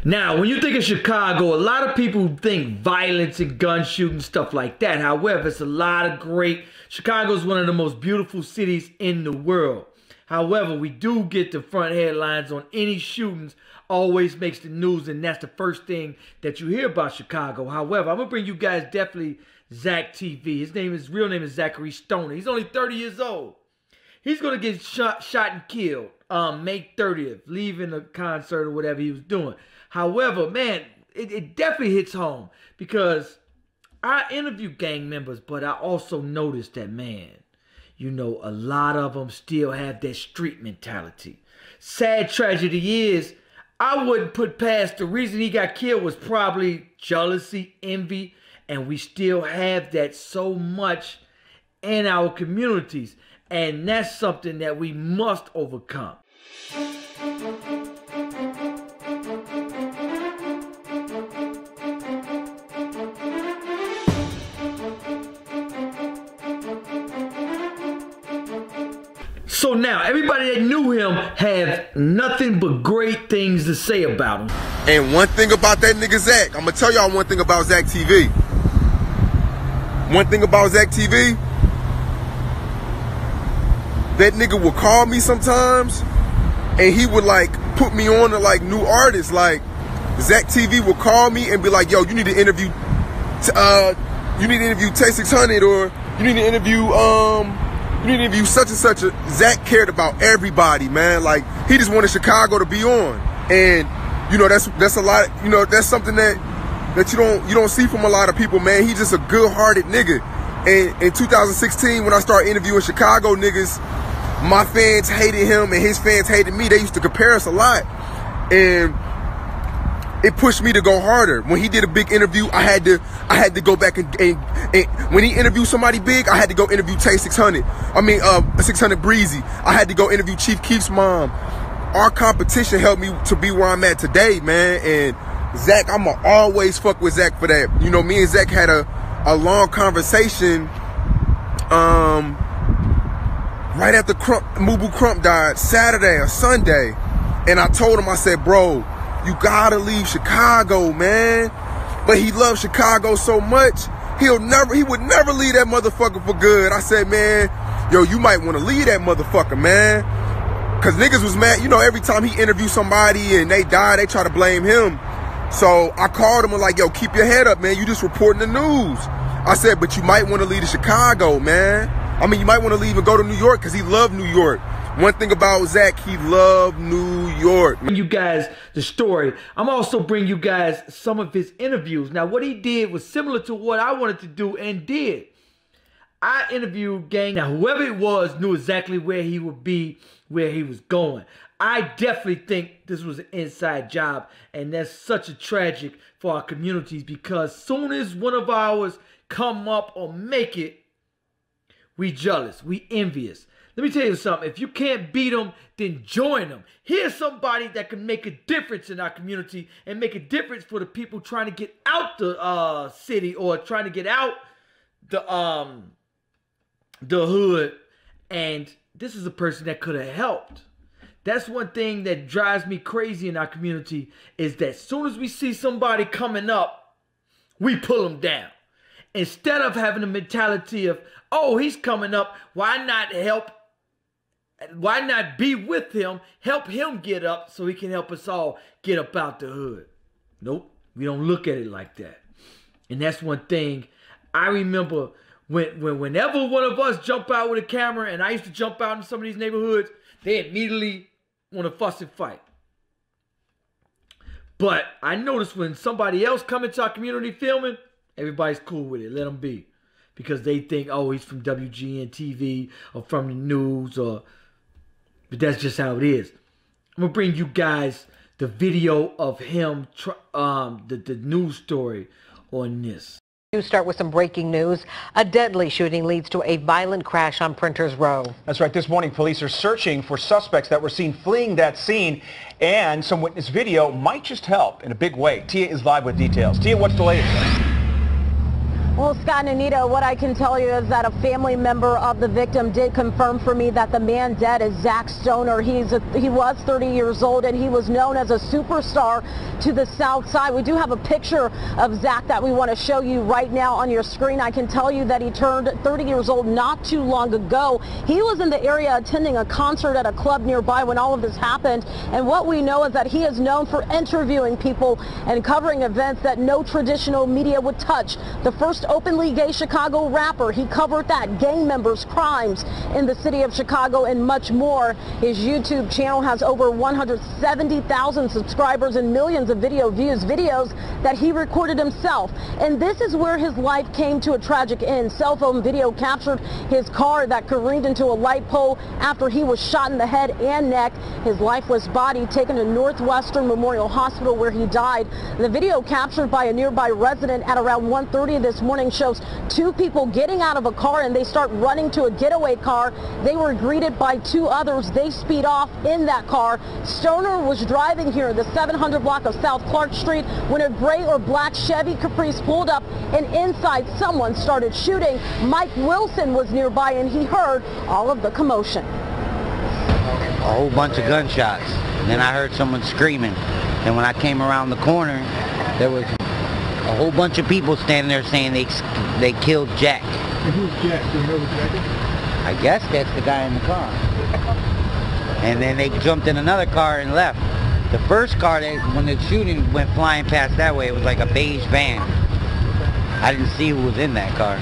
Now, when you think of Chicago, a lot of people think violence and gun shooting, stuff like that. However, it's a lot of great. Chicago is one of the most beautiful cities in the world. However, we do get the front headlines on any shootings, always makes the news, and that's the first thing that you hear about Chicago. However, I'm going to bring you guys definitely Zack TV. His real name is Zack Stoner. He's only 30 years old. He's going to get shot and killed May 30th, leaving a concert or whatever he was doing. However, man, it definitely hits home because I interview gang members, but I also noticed that, man, you know, a lot of them still have that street mentality. Sad tragedy is, I wouldn't put past the reason he got killed was probably jealousy, envy, and we still have that so much in our communities. And that's something that we must overcome. So now, everybody that knew him have nothing but great things to say about him. And one thing about that nigga Zack, I'm gonna tell y'all one thing about Zack TV. One thing about Zack TV, that nigga would call me sometimes, and he would like put me on to like new artists. Like Zack TV would call me and be like, "Yo, you need to interview, Tay 600, or you need to interview, such and such." Zack cared about everybody, man. Like he just wanted Chicago to be on, and you know that's a lot. You know that's something that you don't see from a lot of people, man. He's just a good-hearted nigga. And in 2016, when I started interviewing Chicago niggas, my fans hated him and his fans hated me. They used to compare us a lot, and it pushed me to go harder. When he did a big interview, I had to go back and when he interviewed somebody big, I had to go interview Tay 600. 600 Breezy. I had to go interview Chief Keef's mom. Our competition helped me to be where I'm at today, man. And Zack, I'ma always fuck with Zack for that. You know, me and Zack had a long conversation right after Mubu Crump died, Saturday or Sunday. And I told him, I said, bro, you gotta leave Chicago, man. But he loves Chicago so much, he would never leave that motherfucker for good. I said, man, yo, you might want to leave that motherfucker, man. Cause niggas was mad, you know, every time he interviewed somebody and they die, they try to blame him. So I called him and like, yo, keep your head up, man. You just reporting the news. I said, but you might want to leave to Chicago, man. I mean, you might want to leave and go to New York because he loved New York. One thing about Zack, he loved New York. Bring you guys the story. I'm also bringing you guys some of his interviews. Now, what he did was similar to what I wanted to do and did. I interviewed gang. Now, whoever it was knew exactly where he would be, where he was going. I definitely think this was an inside job, and that's such a tragic for our communities because soon as one of ours come up or make it, we jealous, we envious. Let me tell you something. If you can't beat them, then join them. Here's somebody that can make a difference in our community and make a difference for the people trying to get out the city or trying to get out the hood. And this is a person that could have helped. That's one thing that drives me crazy in our community is that as soon as we see somebody coming up, we pull them down. Instead of having the mentality of, oh, he's coming up, why not help? Why not be with him, help him get up so he can help us all get up out the hood? Nope, we don't look at it like that. And that's one thing I remember whenever one of us jump out with a camera, and I used to jump out in some of these neighborhoods, they immediately want to fuss and fight. But I noticed when somebody else come into our community filming, everybody's cool with it. Let them be. Because they think, oh, he's from WGN TV or from the news. But that's just how it is. I'm going to bring you guys the video of him, the news story on this. You start with some breaking news. A deadly shooting leads to a violent crash on Printers Row. That's right. This morning, police are searching for suspects that were seen fleeing that scene, and some witness video might just help in a big way. Tia is live with details. Tia, what's the latest? Well, Scott and Anita, what I can tell you is that a family member of the victim did confirm for me that the man dead is Zack Stoner. He was 30 years old, and he was known as a superstar to the South Side. We do have a picture of Zack that we want to show you right now on your screen. I can tell you that he turned 30 years old not too long ago. He was in the area attending a concert at a club nearby when all of this happened, and what we know is that he is known for interviewing people and covering events that no traditional media would touch. The first openly gay Chicago rapper. He covered that, gang members, crimes in the city of Chicago, and much more. His YouTube channel has over 170,000 subscribers and millions of video views, videos that he recorded himself. And this is where his life came to a tragic end. Cell phone video captured his car that careened into a light pole after he was shot in the head and neck. His lifeless body taken to Northwestern Memorial Hospital where he died. The video captured by a nearby resident at around 1:30 this morning shows two people getting out of a car, and they start running to a getaway car. They were greeted by two others. They speed off in that car. Stoner was driving here the 700 block of South Clark Street when a gray or black Chevy Caprice pulled up, and inside someone started shooting. Mike Wilson was nearby, and he heard all of the commotion. A whole bunch of gunshots. And then I heard someone screaming. And when I came around the corner, there was a whole bunch of people standing there saying they killed Jack. And who's Jack? Do you know who Jack is? I guess that's the guy in the car. And then they jumped in another car and left. The first car, when the shooting went flying past that way, it was like a beige van. I didn't see who was in that car.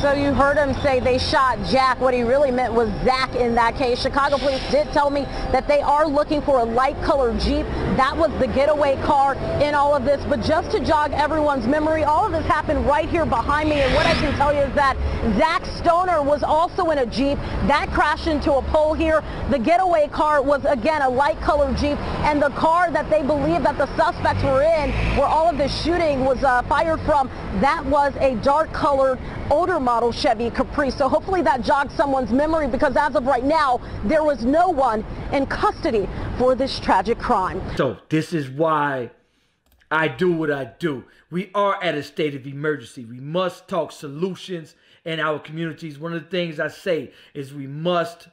So you heard him say they shot Jack. What he really meant was Zack in that case. Chicago police did tell me that they are looking for a light-colored Jeep. That was the getaway car in all of this. But just to jog everyone's memory, all of this happened right here behind me. And what I can tell you is that Zack Stoner was also in a Jeep. That crashed into a pole here. The getaway car was, again, a light-colored Jeep. And the car that they believe that the suspects were in, where all of the shooting was fired from, that was a dark-colored, older model Chevy Caprice. So hopefully that jogs someone's memory, because as of right now, there was no one in custody for this tragic crime. So this is why I do what I do. We are at a state of emergency. We must talk solutions in our communities. One of the things I say is we must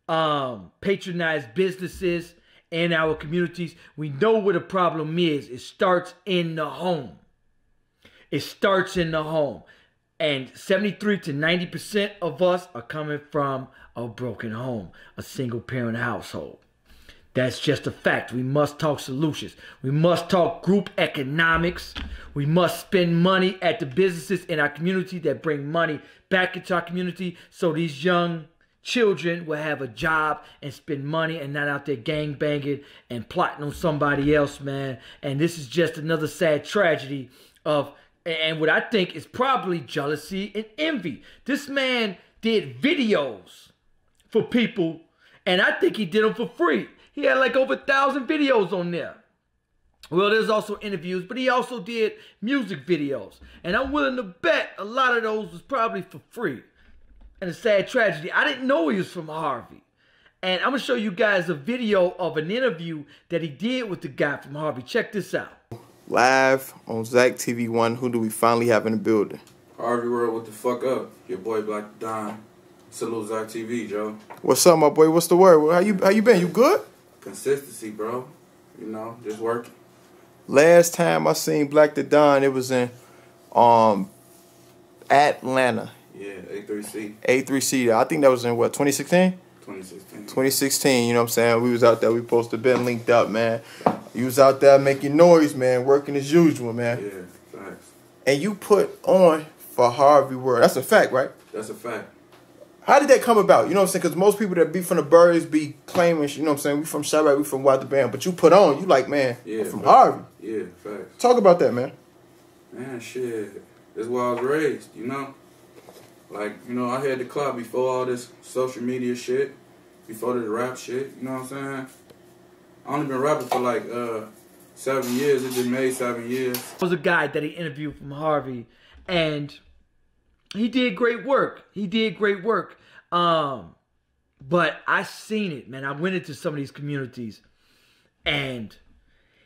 patronize businesses in our communities. We know where the problem is. It starts in the home. It starts in the home. And 73 to 90% of us are coming from a broken home, a single parent household. That's just a fact. We must talk solutions. We must talk group economics. We must spend money at the businesses in our community that bring money back into our community, so these young children will have a job and spend money and not out there gang banging and plotting on somebody else, man. And this is just another sad tragedy of, and what I think is probably jealousy and envy. This man did videos for people, and I think he did them for free. He had like over 1,000 videos on there. Well, there's also interviews, but he also did music videos. And I'm willing to bet a lot of those was probably for free. And a sad tragedy, I didn't know he was from Harvey. And I'm going to show you guys a video of an interview that he did with the guy from Harvey. Check this out. Live on Zack TV1, who do we finally have in the building? Harvey World, what the fuck up? Your boy Black Don. Salute Zack TV, Joe. What's up, my boy? What's the word? How you been? You good? Consistency, bro. You know, just working. Last time I seen Black the Don, it was in Atlanta. Yeah, A3C. A3C. I think that was in what, 2016? 2016. 2016, you know what I'm saying? We was out there, we supposed to been linked up, man. You was out there making noise, man, working as usual, man. Yeah, facts. And you put on for Harvey World. That's a fact, right? That's a fact. How did that come about? You know what I'm saying? Because most people that be from the Birds be claiming, you know what I'm saying? We from Chirac, we from Water Band. But you put on, you like, man, yeah, I'm from Harvey. Yeah, facts. Talk about that, man. Man, shit. That's where I was raised, you know? Like, you know, I had the club before all this social media shit, before the rap shit, you know what I'm saying? I only been rapping for like 7 years. It just made 7 years. There was a guy that he interviewed from Harvey, and he did great work. He did great work. But I seen it, man. I went into some of these communities, and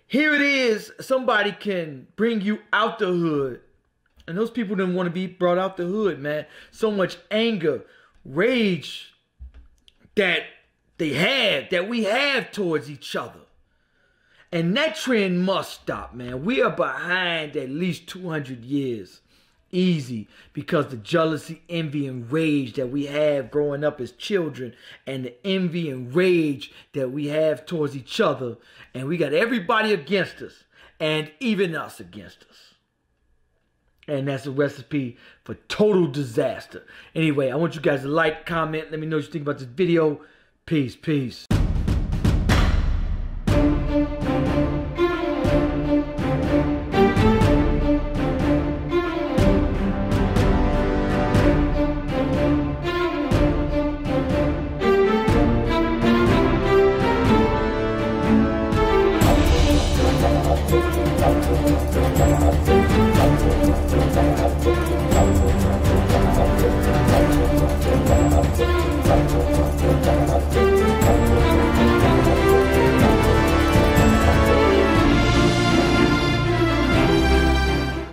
here it is. Somebody can bring you out the hood And those people didn't want to be brought out the hood, man. So much anger, rage that we have towards each other. And that trend must stop, man. We are behind at least 200 years. Easy. Because the jealousy, envy, and rage that we have growing up as children, and the envy and rage that we have towards each other. And we got everybody against us. And even us against us. And that's a recipe for total disaster. Anyway, I want you guys to like, comment, let me know what you think about this video. Peace, peace.